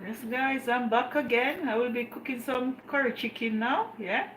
Yes, guys, I'm back again. I will be cooking some curry chicken now. Yeah.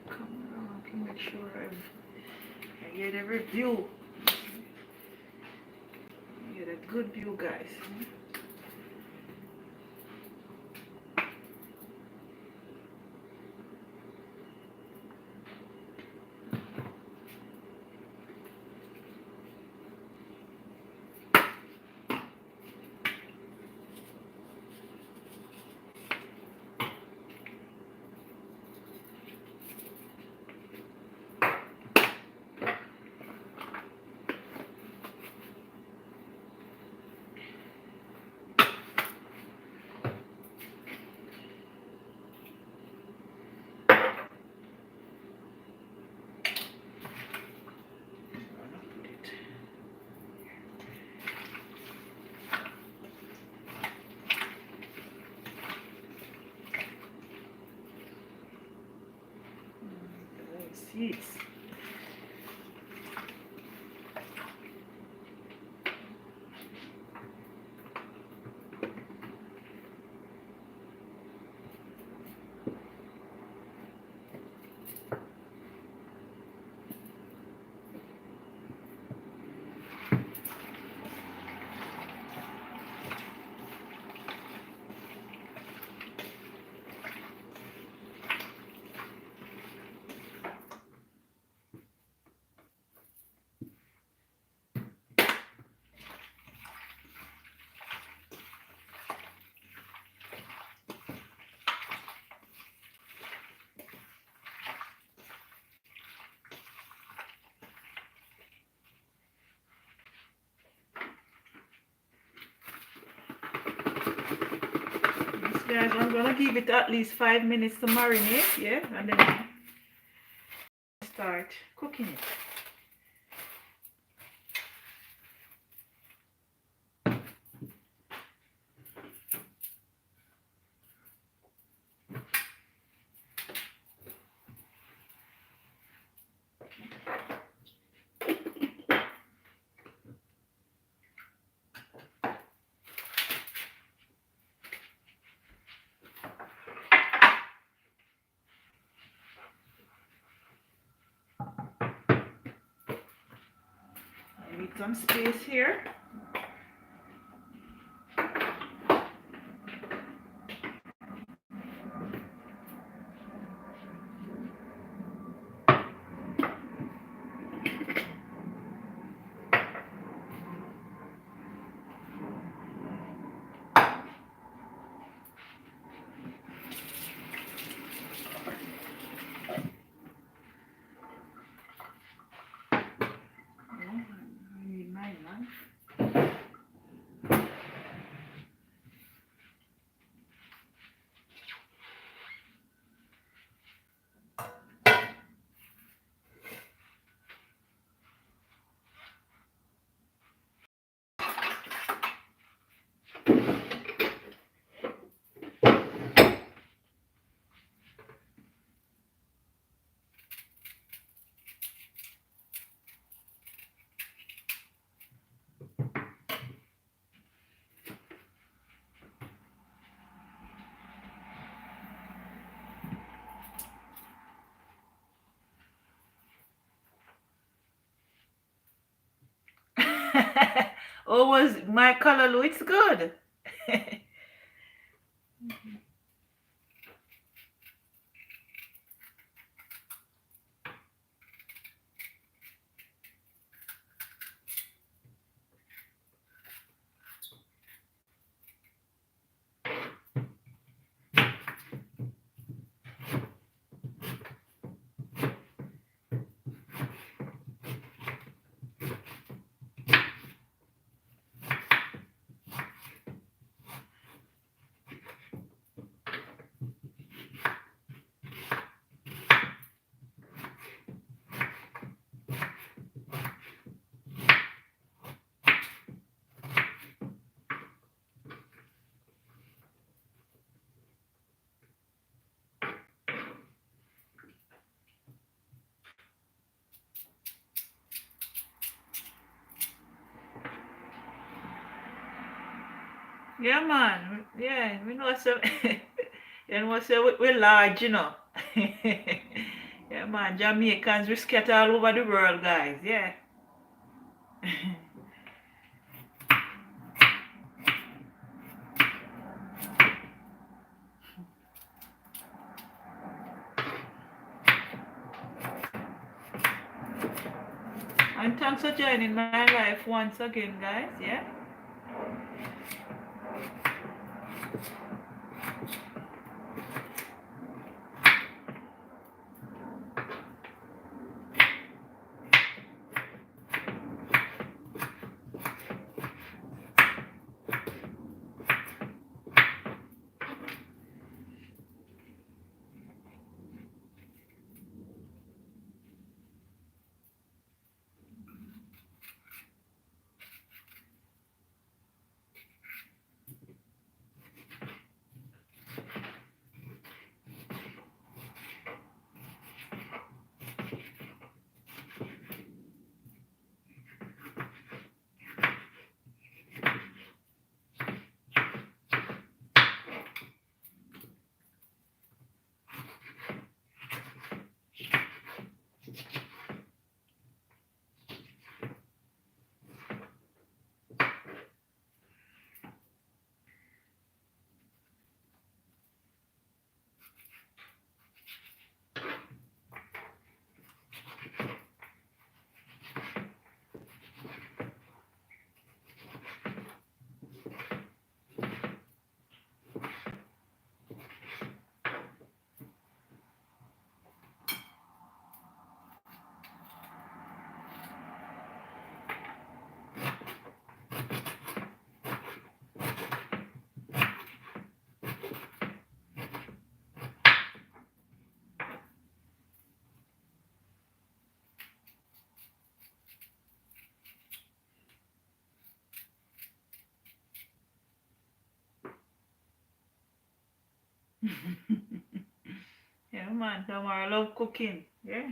Come around to make sure I get every view. I get a good view, guys. Seeds. Yeah, I'm gonna give it at least 5 minutes to marinate, yeah, and then start cooking it. I need some space here. Oh, I need my knife. Oh, was my color looks good. Yeah, man. Yeah, we know some. You know, say we're large, you know. Yeah, man. Jamaicans, we scatter all over the world, guys. Yeah. And thanks for joining my life once again, guys. Yeah. Yeah, man, Tamara love cooking. Yeah.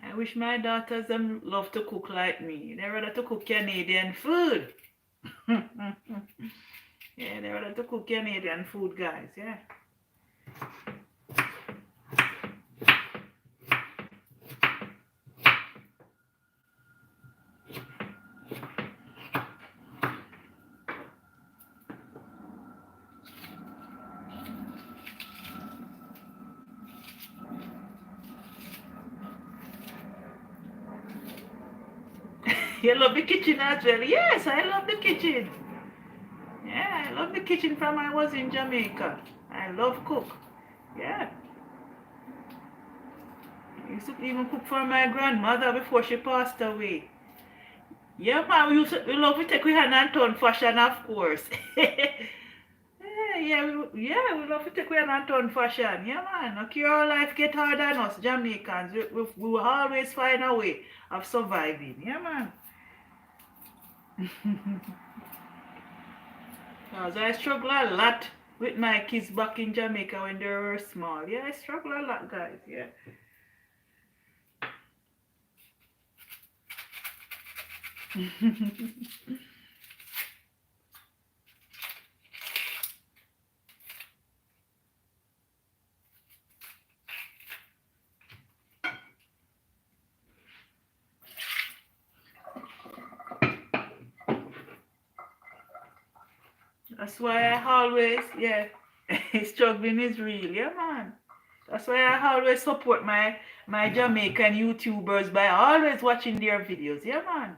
I wish my daughters them love to cook like me. They rather to cook Canadian food. Yeah, they rather to cook Canadian food, guys. Yeah. You love the kitchen as well? Yes, I love the kitchen. Yeah, I love the kitchen from I was in Jamaica. I love cook. Yeah. I used to even cook for my grandmother before she passed away. Yeah, man, we love to take we hand and turn fashion, of course. We love to take we hand and turn fashion. Yeah, man. Okay, our life get harder than us Jamaicans. We will always find a way of surviving. Yeah, man. Because I struggle a lot with my kids back in Jamaica when they were small. Yeah, I struggle a lot, guys. Yeah. That's why I always, yeah, struggling is real. Yeah, man. That's why I always support my Jamaican YouTubers by always watching their videos. Yeah, man.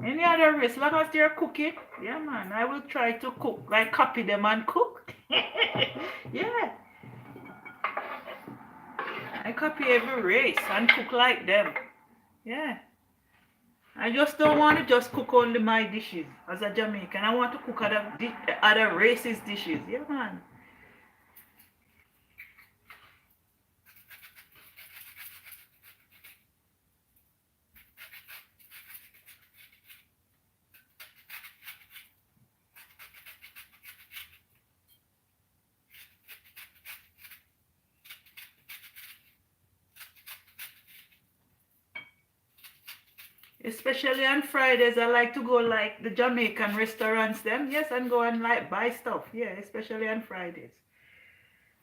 Any other race, as long as they're cooking, yeah, man, I will try to cook, like copy them and cook. Yeah, I copy every race and cook like them. Yeah, I just don't want to just cook only my dishes as a Jamaican. I want to cook other races' dishes. Yeah, man. Especially on Fridays, I like to go like the Jamaican restaurants them. Yes, and go and like buy stuff. Yeah, especially on Fridays.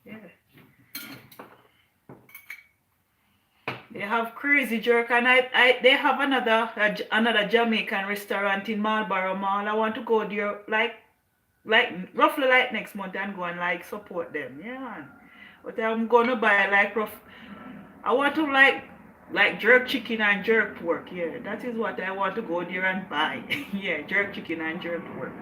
Yeah. They have crazy jerk, and they have another Jamaican restaurant in Marlborough Mall. I want to go there like roughly like next month and go and like support them. Yeah, man. But I'm gonna buy like rough. I want to like jerk chicken and jerk pork. Yeah, that is what I want to go there and buy. Yeah, jerk chicken and jerk pork.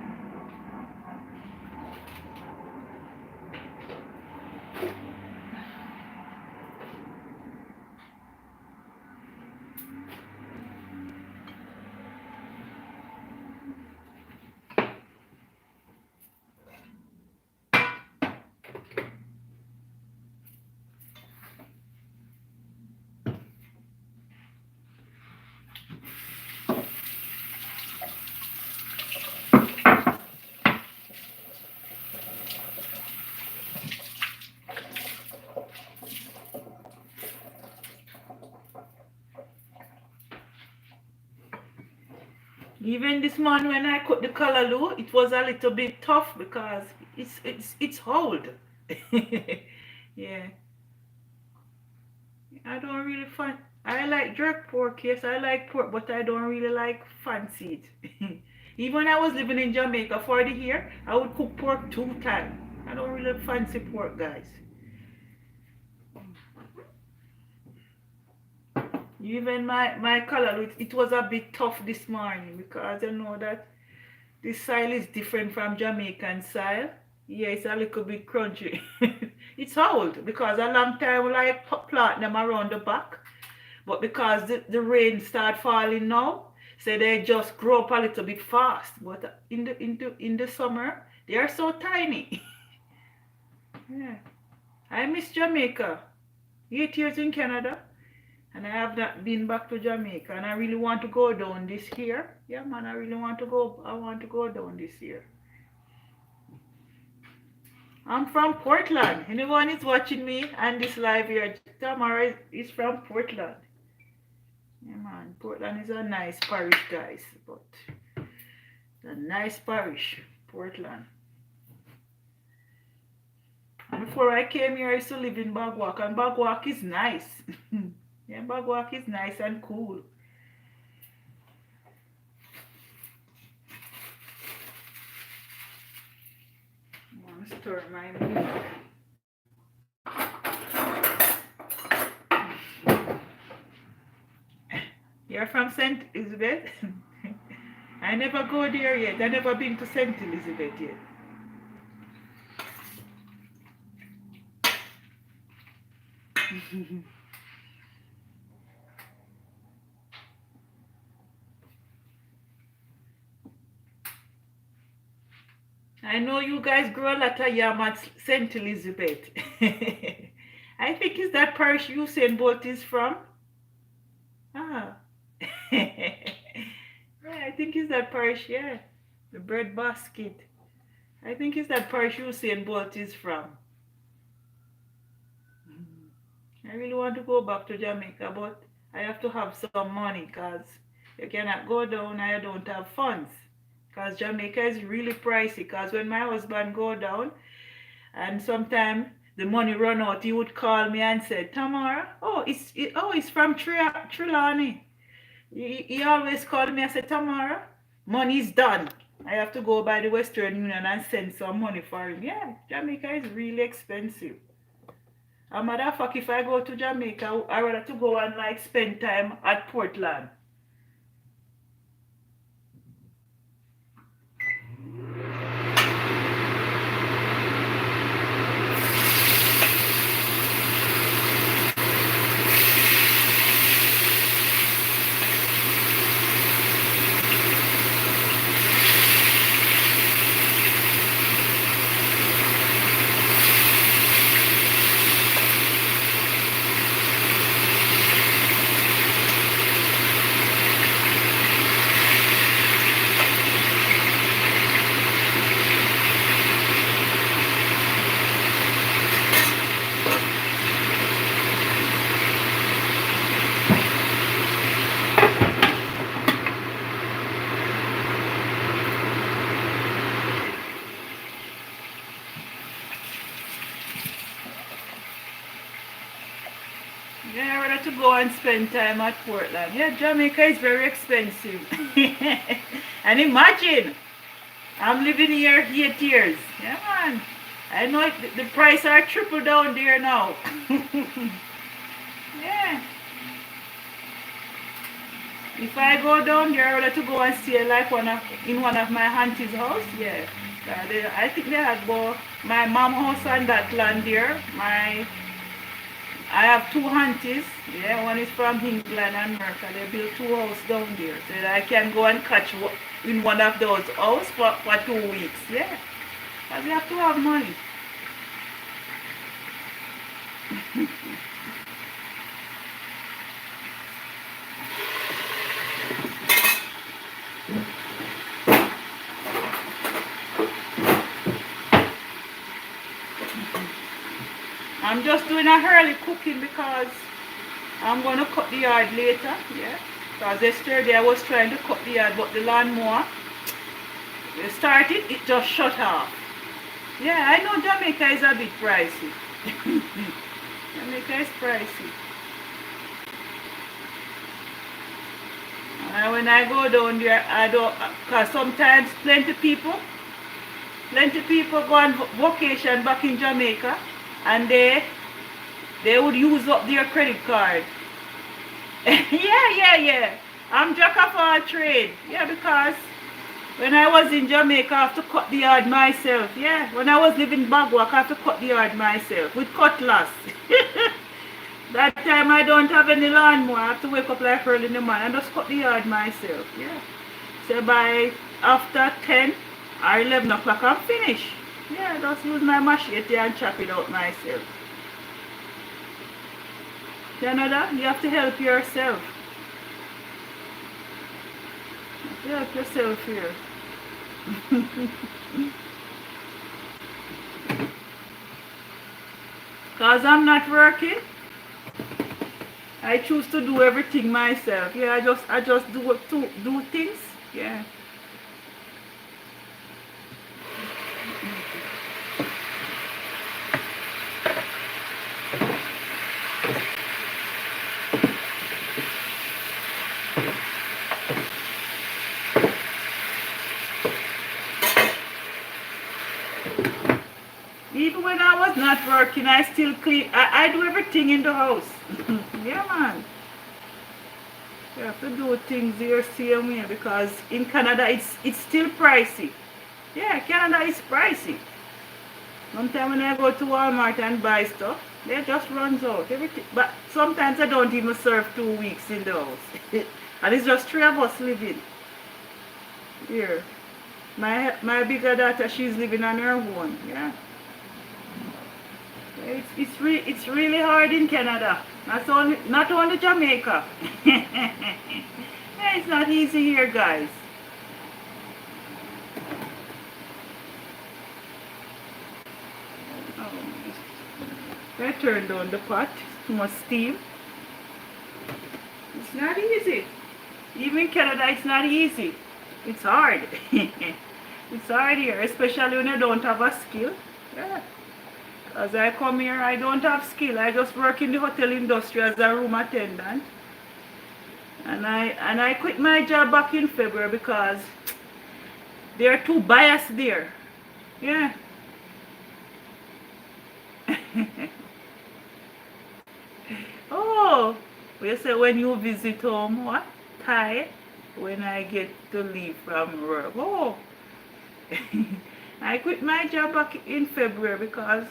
Even this morning when I cooked the callaloo, it was a little bit tough because it's old. Yeah, I don't really fan. I like jerk pork, yes, I like pork, but I don't really like fancy it. Even when I was living in Jamaica for the year, I would cook pork 2 times. I don't really fancy pork, guys. Even my callaloo, it was a bit tough this morning because I know that this style is different from Jamaican style. Yeah, it's a little bit crunchy. It's old because a long time we like plant them around the back. But because the rain start falling now, so they just grow up a little bit fast. But in the summer, they are so tiny. Yeah. I miss Jamaica. 8 years in Canada. And I have not been back to Jamaica. And I really want to go down this year. Yeah, man, I really want to go. I want to go down this year. I'm from Portland. Anyone is watching me and this live here, Tamara is from Portland. Yeah, man. Portland is a nice parish, guys. But it's a nice parish, Portland. And before I came here, I used to live in Bagwalk, and Bagwalk is nice. Yeah, Bagwalk is nice and cool. I want to stir my milk. You're from St. Elizabeth? I never go there yet. I never been to St. Elizabeth yet. I know you guys grow a lot of yam at St. Elizabeth. I think it's that parish Usain Bolt is from. Ah. Yeah, I think it's that parish, yeah. The bread basket. I think it's that parish Usain Bolt is from. I really want to go back to Jamaica, but I have to have some money because you cannot go down and I don't have funds. Because Jamaica is really pricey. Because when my husband go down and sometimes the money run out, he would call me and say, Tamara, it's from Trelawney. He always called me and said, Tamara, money's done. I have to go by the Western Union and send some money for him. Yeah, Jamaica is really expensive. A matter of fact, if I go to Jamaica, I rather to go and like spend time at Portland. Yeah, I rather to go and spend time at Portland. Yeah, Jamaica is very expensive. And imagine, I'm living here 8 years. Yeah, man. I know the price are triple down there now. Yeah. If I go down there, I rather to go and stay like in one of my aunties' house. Yeah. I think they had both my mom house and that land there. I have two aunties. Yeah, one is from England and America. They built two houses down there. So that I can go and catch in one of those houses for 2 weeks. Yeah. Because you have to have money. I'm just doing a early cooking because I'm going to cut the yard later. Yeah. Because yesterday I was trying to cut the yard, but the lawnmower, it started, it just shut off. Yeah, I know Jamaica is a bit pricey. Jamaica is pricey. And when I go down there, I don't, because sometimes plenty people go on vacation back in Jamaica and they would use up their credit card. Yeah. I'm jack of all trade. Yeah, because when I was in Jamaica, I have to cut the yard myself. Yeah, when I was living in Bagwalk, I have to cut the yard myself with cutlass. That time I don't have any lawnmower. I have to wake up like early in the morning and just cut the yard myself. Yeah. So by after 10 or 11 o'clock, I'm finished. Yeah, just use my machete and chop it out myself. Canada, you have to help yourself. You have to help yourself here. Because I'm not working, I choose to do everything myself. Yeah, I just do things. Yeah. Even when I was not working, I still clean. I do everything in the house. Yeah, man. You have to do things your same way because in Canada it's still pricey. Yeah, Canada is pricey. Sometimes when I go to Walmart and buy stuff, they just runs out everything. But sometimes I don't even serve 2 weeks in the house, and it's just three of us living here. My bigger daughter, she's living on her own. Yeah, it's really hard in Canada. Not only Jamaica. Yeah, it's not easy here, guys. I turned on the pot. Too much steam. It's not easy. Even in Canada, it's not easy. It's hard. It's hard here, especially when you don't have a skill. Yeah. As I come here, I don't have skill. I just work in the hotel industry as a room attendant. And I quit my job back in February because they're too biased there. Yeah. Oh, you say when you visit home, what? Thai? When I get to leave from work. Oh, I quit my job back in February because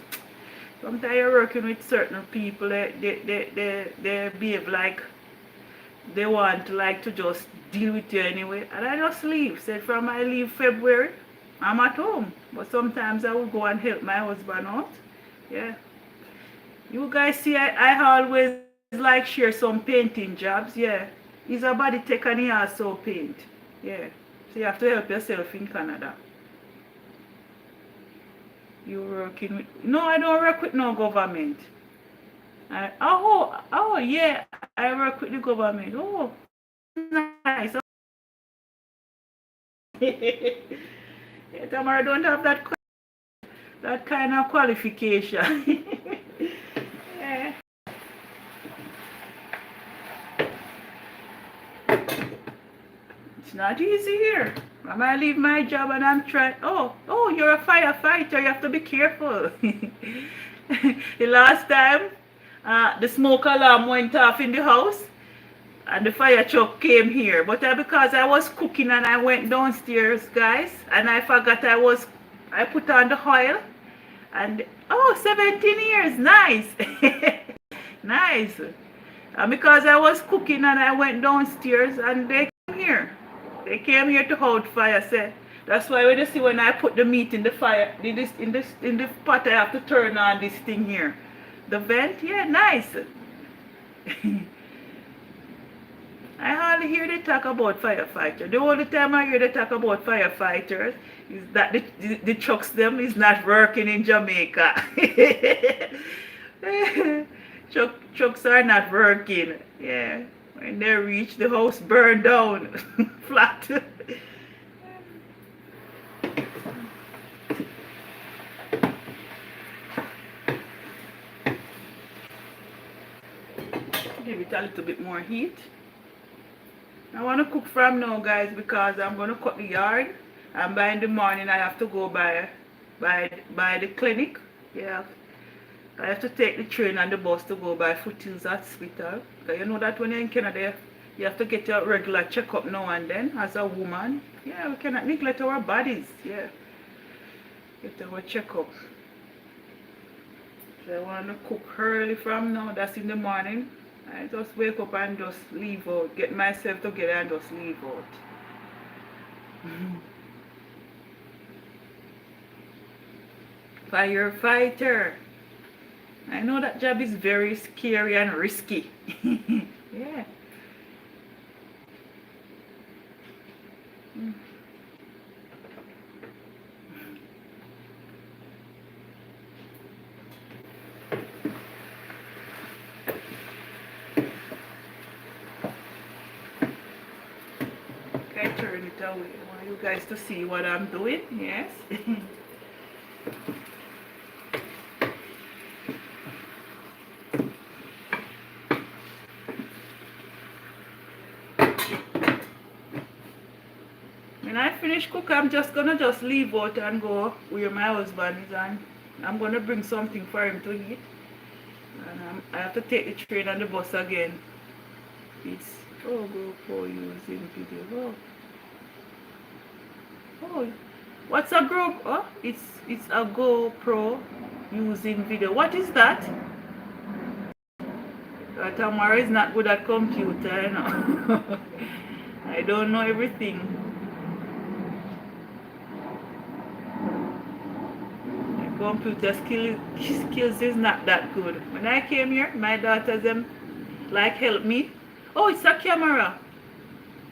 sometimes you're working with certain people, they behave like they want like to just deal with you anyway. And I just leave. Said from I leave February, I'm at home. But sometimes I will go and help my husband out. Yeah. You guys see, I always like share some painting jobs. Yeah. He's a body tech and he also paint. Yeah. So you have to help yourself in Canada. You working with... No, I don't work with no government. Oh, yeah. I work with the government. Oh, nice. Yeah, Tamara don't have that kind of qualification. Yeah. It's not easy here. I might leave my job and I'm trying. Oh, you're a firefighter. You have to be careful. The last time, the smoke alarm went off in the house and the fire truck came here. But because I was cooking and I went downstairs, guys, and I forgot I put on the oil and 17 years. Nice. Nice. And because I was cooking and I went downstairs and they came here. They came here to hold fire. Say that's why when you see when I put the meat in the fire, in the pot, I have to turn on this thing here. The vent, yeah, nice. I hardly hear they talk about firefighters. The only time I hear they talk about firefighters is that the trucks them is not working in Jamaica. Trucks are not working. Yeah. When they reach, the house burned down. Flat. Give it a little bit more heat. I want to cook from now, guys, because I'm going to cut the yard. And by in the morning, I have to go by the clinic. Yeah. I have to take the train and the bus to go by Foothills Hospital. Because you know that when you're in Canada, you have to get your regular checkup now and then as a woman. Yeah, we cannot neglect our bodies. Yeah. Get our checkup. So I want to cook early from now. That's in the morning. I just wake up and just leave out. Get myself together and just leave out. Firefighter. I know that job is very scary and risky. Yeah. right away. I want you guys to see what I'm doing. Yes. When I finish cook, I'm just gonna just leave out and go where my husband is, and I'm gonna bring something for him to eat. And I have to take the train and the bus again. It's GoPro using video. Oh, what's a group? Oh, it's a GoPro using video. What is that? Tamara is not good at computer, you know. I don't know everything. My computer skills is not that good. When I came here, my daughters them like help me. Oh, it's a camera.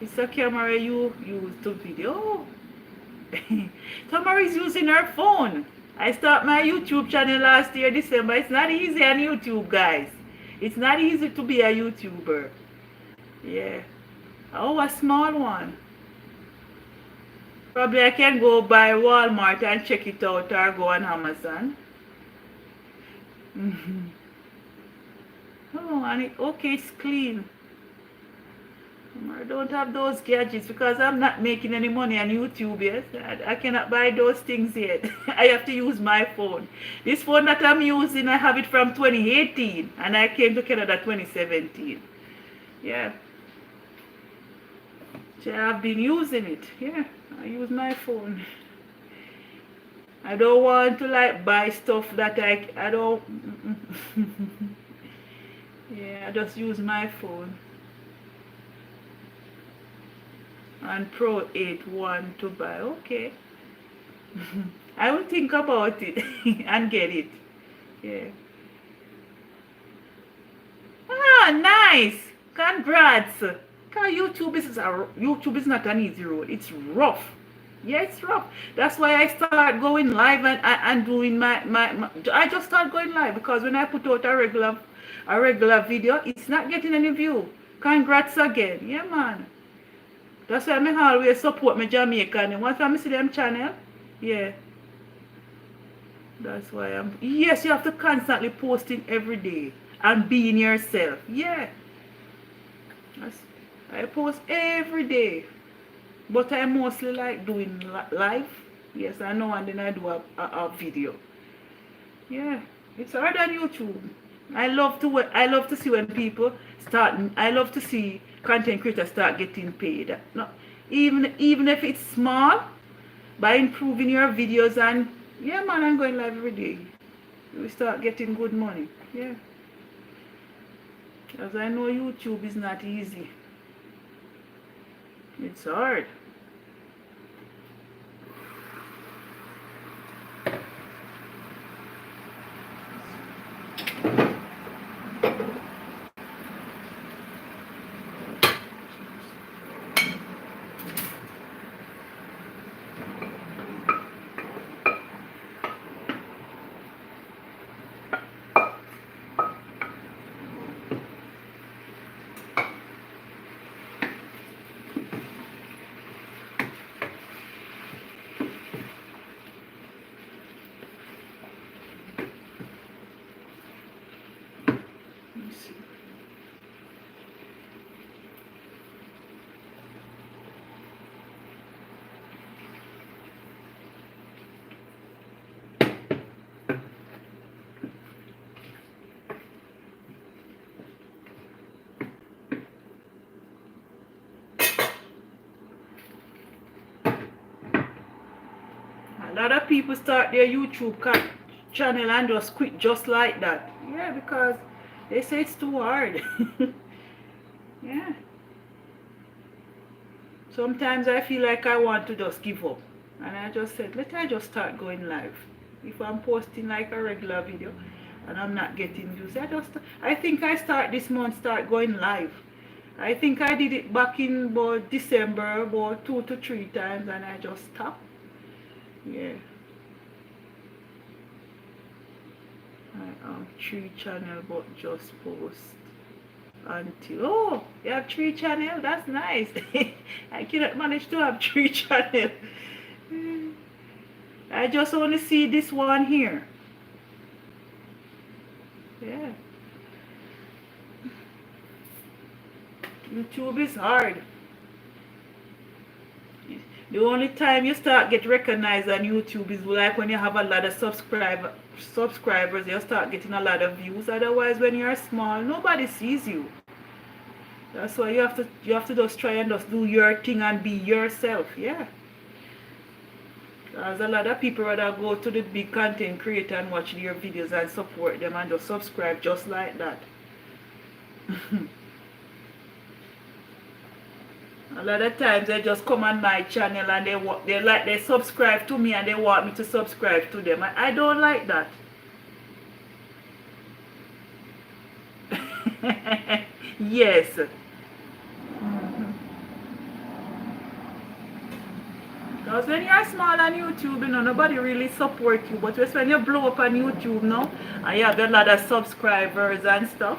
It's a camera you use to video. Oh. Tamara is using her phone. I start my YouTube channel last year December. It's not easy on YouTube, guys. It's not easy to be a YouTuber. Yeah. Oh, a small one. Probably I can go by Walmart and check it out, or go on Amazon. Oh, and okay, it's clean. I don't have those gadgets because I'm not making any money on YouTube yet. I cannot buy those things yet. I have to use my phone. This phone that I'm using, I have it from 2018 and I came to Canada 2017. Yeah. So I've been using it. Yeah, I use my phone. I don't want to like buy stuff that I don't. Yeah, I just use my phone. And Pro 8 to buy. Okay. I will think about it and get it. Yeah. Ah, nice. Congrats. Because YouTube is not an easy road. It's rough. Yeah, it's rough. That's why I start going live and doing my I just start going live because when I put out a regular video, it's not getting any view. Congrats again. Yeah, man. That's why I always support my Jamaican. Once I see them channel, yeah. That's why yes, you have to constantly posting every day and being yourself. Yeah. I post every day. But I mostly like doing live. Yes, I know, and then I do a video. Yeah. It's hard on YouTube. I love to see when people start. I love to see content creators start getting paid. No, even if it's small, by improving your videos, and yeah, man, I'm going live every day. We start getting good money. Yeah, because I know YouTube is not easy. It's hard. A lot of people start their YouTube channel and just quit just like that. Yeah, because they say it's too hard. Yeah. Sometimes I feel like I want to just give up. And I just said, let I just start going live. If I'm posting like a regular video and I'm not getting views, I think I start going live. I think I did it back in about December, about 2 to 3 times, and I just stopped. Yeah. I 3 channel but just post. Until, oh, you have 3 channels? That's nice. I cannot manage to have 3 channels. I just only see this one here. Yeah. YouTube is hard. The only time you start get recognized on YouTube is like when you have a lot of subscribers, you start getting a lot of views. Otherwise, when you're small, nobody sees you. That's why you have to just try and just do your thing and be yourself. Yeah. There's a lot of people rather go to the big content creator and watch their videos and support them and just subscribe just like that. A lot of times they just come on my channel and they subscribe to me and they want me to subscribe to them. I don't like that. Yes. Because when you're small on YouTube, nobody really support you. But just when you blow up on YouTube now, and you have a lot of subscribers and stuff,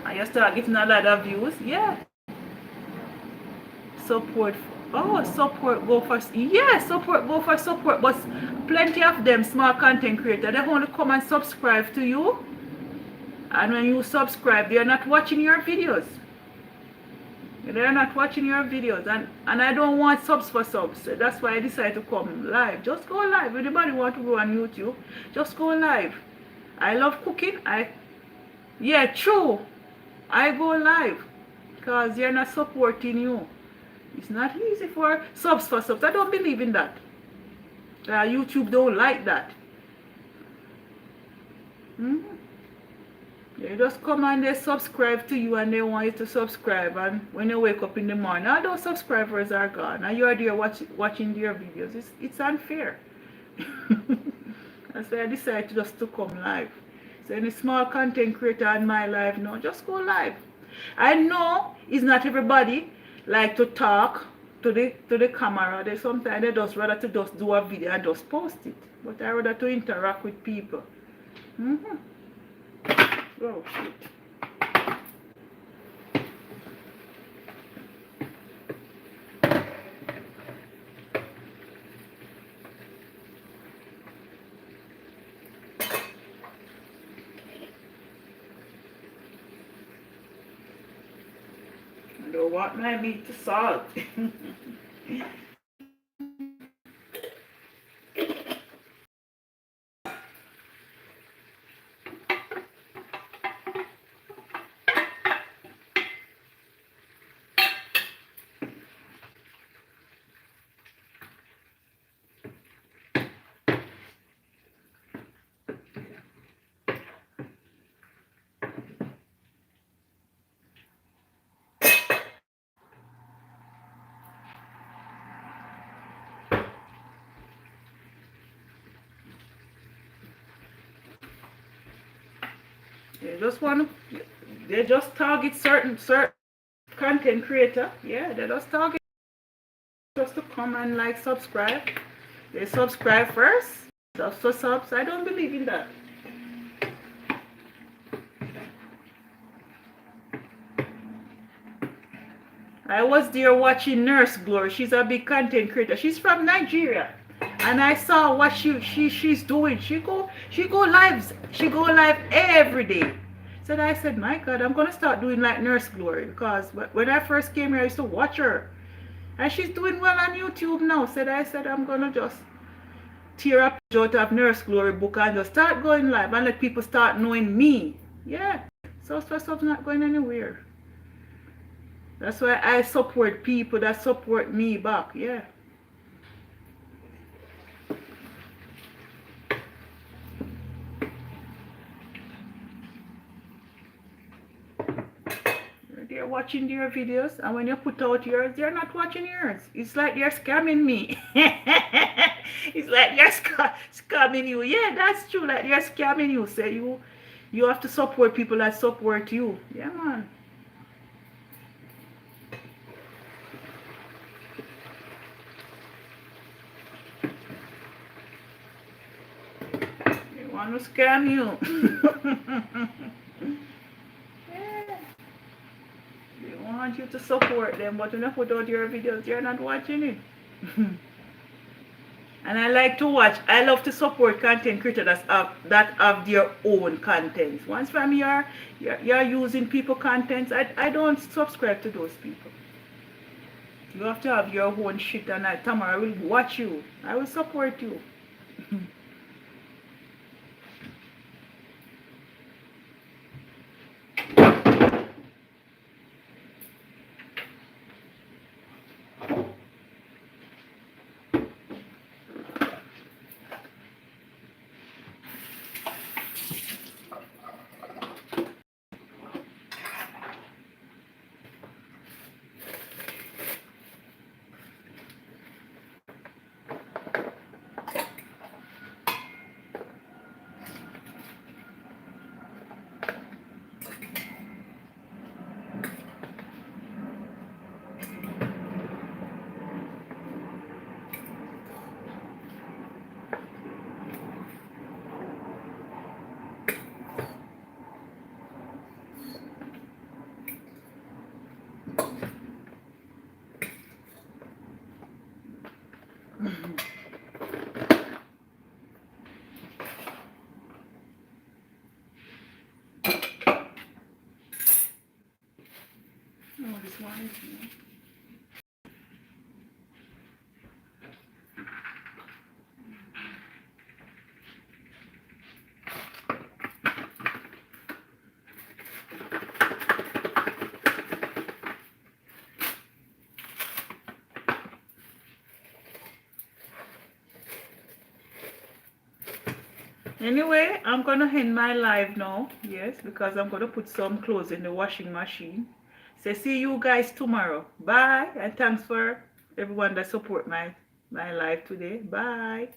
and you start getting a lot of views, yeah. Support go for support, but plenty of them small content creators, they only come and subscribe to you, and when you subscribe, they're not watching your videos. They're not watching your videos, and I don't want subs for subs. So that's why I decided to come live. Just go live. If anybody want to go on YouTube, just go live. I love cooking. Yeah, true. I go live because they're not supporting you. It's not easy for subs for subs. I don't believe in that. YouTube don't like that. They just come and they subscribe to you and they want you to subscribe, and when you wake up in the morning, all those subscribers are gone and you are there watching their videos. It's unfair. That's why I decided just to come live. So any small content creator on my live now, just go live. I know it's not everybody like to talk to the camera. Sometimes they just rather to just do a video and just post it. But I rather to interact with people. Oh shit. I don't want my meat to salt. They just target certain content creator. Yeah, they just target just to come and like subscribe. They subscribe first. Subs. I don't believe in that. I was there watching Nurse Glory. She's a big content creator. She's from Nigeria. And I saw what she's doing. She go live. She go live every day. So I said, my God, I'm gonna start doing like Nurse Glory, because when I first came here, I used to watch her, and she's doing well on YouTube now. So I said, I'm gonna just tear up out of Nurse Glory book and just start going live and let people start knowing me. Yeah. So stuff's not going anywhere. That's why I support people that support me back. Yeah. They're watching their videos, and when you put out yours, they're not watching yours. It's like they're scamming me. It's like they're scamming you. Yeah, that's true. Like they're scamming you. So you have to support people that support you. Yeah, man. They want to scam you. Yeah. want you to support them, but when you put out your videos, you're not watching it. And I like to watch, I love to support content creators that have their own contents. Once from you're using people contents, I don't subscribe to those people. You have to have your own shit, and Tamara will watch you. I will support you. Oh, this one is. Anyway, I'm gonna end my live now. Yes, because I'm gonna put some clothes in the washing machine. So see you guys tomorrow. Bye, and thanks for everyone that support my live today. Bye.